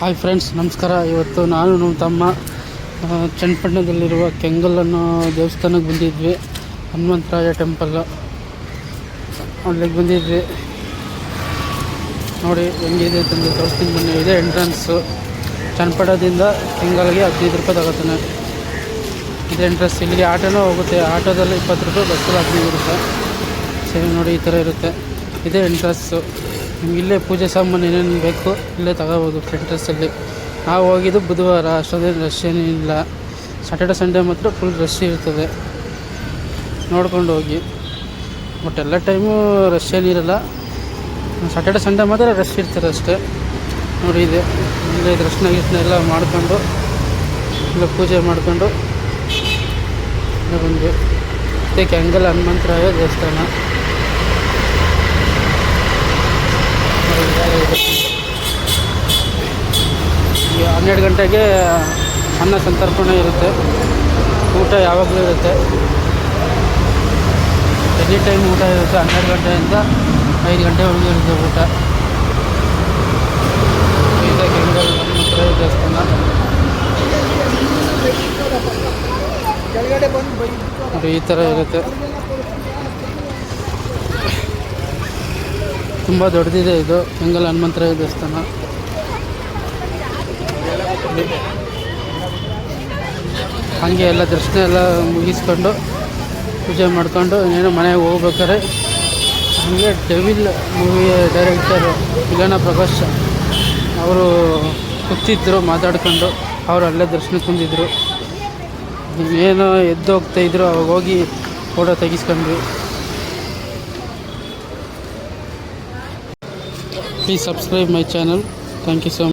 Hi friends, ನಮಸ್ಕಾರ. ಇವತ್ತು ನಾನು ನಮ್ಮ ತಮ್ಮ ಚನ್ನಪಟ್ಟಣದಲ್ಲಿರುವ ಕೆಂಗಲ್ ಅನ್ನೋ ದೇವಸ್ಥಾನಕ್ಕೆ ಬಂದಿದ್ವಿ. ಹನುಮಂತರಾಯ ಟೆಂಪಲ್ ಅಲ್ಲಿಗೆ ಬಂದಿದ್ವಿ. ನೋಡಿ ಹೆಂಗಿದೆ ಅಂತಂದು ತೋರಿಸ್ತೀನಿ ಬನ್ನಿ. ಇದೆ ಎಂಟ್ರೆನ್ಸು. ಚನ್ನಪಟ್ಟಣದಿಂದ ಕೆಂಗಲ್ಗೆ 15 ರೂಪಾಯಿ ತಗೋತಾನೆ. ಇದೆ ಎಂಟ್ರೆನ್ಸ್. ಇಲ್ಲಿಗೆ ಆಟೋನೂ ಹೋಗುತ್ತೆ. ಆಟೋದಲ್ಲಿ 20 ರೂಪಾಯಿ, ಬಸ್ಸಲ್ಲಿ 15 ರೂಪಾಯಿ. ಸರಿ ನೋಡಿ, ಈ ಥರ ಇರುತ್ತೆ. ಇದೇ ಎಂಟ್ರೆನ್ಸು. ನಿಮ್ಗೆ ಇಲ್ಲೇ ಪೂಜೆ ಸಾಮಾನು ಏನೇನು ಬೇಕು ಇಲ್ಲೇ ತಗೋಬೋದು ಎಂಟ್ರೆನ್ಸಲ್ಲಿ. ನಾವು ಹೋಗಿದ್ದು ಬುಧವಾರ, ಅಷ್ಟೊಂದೇನು ರಶ್ ಏನಿಲ್ಲ. ಸ್ಯಾಟರ್ಡೆ ಸಂಡೇ ಮಾತ್ರ ಫುಲ್ ರಶ್ ಇರ್ತದೆ, ನೋಡ್ಕೊಂಡು ಹೋಗಿ. ಬಟ್ ಎಲ್ಲ ಟೈಮು ರಶ್ ಏನಿರಲ್ಲ. ಸ್ಯಾಟರ್ಡೆ ಸಂಡೇ ಮಾತ್ರ ರಶ್ ಇರ್ತಾರೆ ಅಷ್ಟೇ. ನೋಡಿ ಇದೆ ಇಲ್ಲೇ ದರ್ಶನ ಎಲ್ಲ ಮಾಡ್ಕೊಂಡು ಇಲ್ಲ ಪೂಜೆ ಮಾಡ್ಕೊಂಡು ಬಂದ್ವಿ. ಮತ್ತು ಕೆಂಗಲ್ ಹನುಮಂತರಾಯ ದೇವಸ್ಥಾನ. ಈಗ 12 ಗಂಟೆಗೆ ಅನ್ನ ಸಂತರ್ಪಣೆ ಇರುತ್ತೆ. ಊಟ ಯಾವಾಗಲೂ ಇರುತ್ತೆ, ಎನಿ ಟೈಮ್ ಊಟ ಇರುತ್ತೆ. 12 ಗಂಟೆಯಿಂದ 5 ಗಂಟೆವರೆಗೂ ಇರುತ್ತೆ ಊಟ. ಈಗ ಕೆಂಗಲ್ ಹನುಮಂತರಾಯ ದೇವಸ್ಥಾನ ನೋಡಿ ಈ ಥರ ಇರುತ್ತೆ. ತುಂಬ ದೊಡ್ಡದಿದೆ ಇದು ಕೆಂಗಲ್ ಹನುಮಂತರಾಯ ದೇವಸ್ಥಾನ. ಹಾಗೆ ಎಲ್ಲ ದರ್ಶನ ಎಲ್ಲ ಮುಗಿಸ್ಕೊಂಡು ಪೂಜೆ ಮಾಡ್ಕೊಂಡು ಇನ್ನೇನು ಮನೆಗೆ ಹೋಗ್ಬೇಕಾರೆ ಹಾಗೆ ಡೆವಿಲ್ ಮೂವಿ ಡೈರೆಕ್ಟರ್ ಇಲನ ಪ್ರಕಾಶ್ ಅವರು ಕೂತಿದ್ರು ಮಾತಾಡ್ಕೊಂಡು. ಅವರು ಅಲ್ಲೇ ದರ್ಶನಕ್ಕೆ ಬಂದಿದ್ದರು. ನೀವೇನೋ ಎದ್ದು ಹೋಗ್ತಾಯಿದ್ರು, ಅವಾಗ ಹೋಗಿ photo ತೆಗಿಸ್ಕೊಂಡ್ವಿ. Please subscribe my channel. Thank you so much.